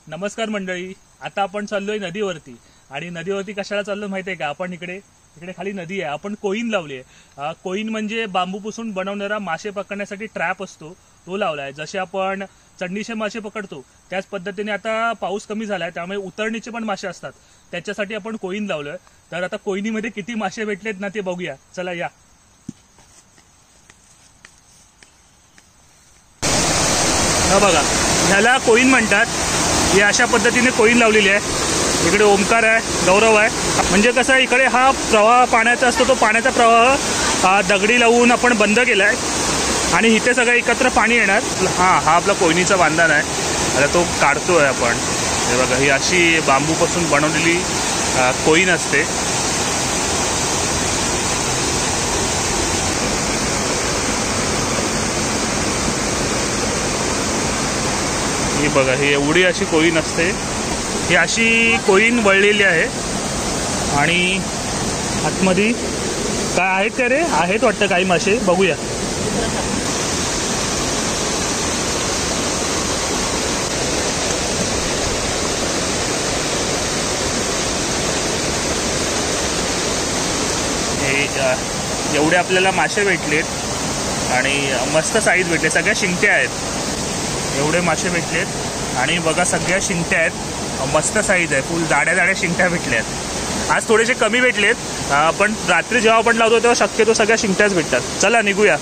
नमस्कार मंडळी, आता आपण चाललोय नदीवरती. आणि नदीवरती कशाला चाललो माहिती आहे का? आपण इकडे इकडे खाली नदी आहे, आपण कोईन लावली आहे. कोईन म्हणजे बांबूपासून बनवणारा मासे पकडण्यासाठी ट्रॅप असतो, तो लावलाय. जसे आपण चंडीचे मासे पकडतो त्याच पद्धतीने आता पाऊस कमी झालाय त्यामुळे उतरणीचे पण मासे असतात, त्याच्यासाठी आपण कोईन लावलोय. तर आता कोईनीमध्ये किती मासे भेटलेत ना ते बघूया, चला या. हा बघा, ह्याला कोईन म्हणतात. हे अशा पद्धतीने कोईन लावलेली आहे. इकडे ओमकार आहे, गौरव आहे. म्हणजे कसं आहे, इकडे हा प्रवाह पाण्याचा असतो, तो पाण्याचा प्रवाह दगडी लावून आपण बंद केलाय आणि इथे सगळं एकत्र पाणी येणार. हा आपला कोयनीचा बांधण आहे, आता तो काढतोय आपण. हे बघा, ही अशी बांबूपासून बनवलेली कोईन असते. ही बघा, ही एवढी अशी कोईन असते. ही अशी कोईन वळलेली आहे आणि आतमध्ये काय आहेत का रे? आहेत वाटतं काही मासे, बघूया. एवढे आपल्याला मासे भेटलेत आणि मस्त साईज भेटले. सगळ्या शिंगट्या आहेत, एवढे मासे भेटलेत आणि बघा सगळ्या शिंगट्या आहेत. मस्त साईज आहे, फुल जाड्या शिंगट्या भेटल्यात. आज थोडेसे कमी भेटलेत, पण रात्री जेव्हा आपण लावतो तेव्हा शक्यतो सगळ्या शिंगट्याच भेटतात. चला निघूया.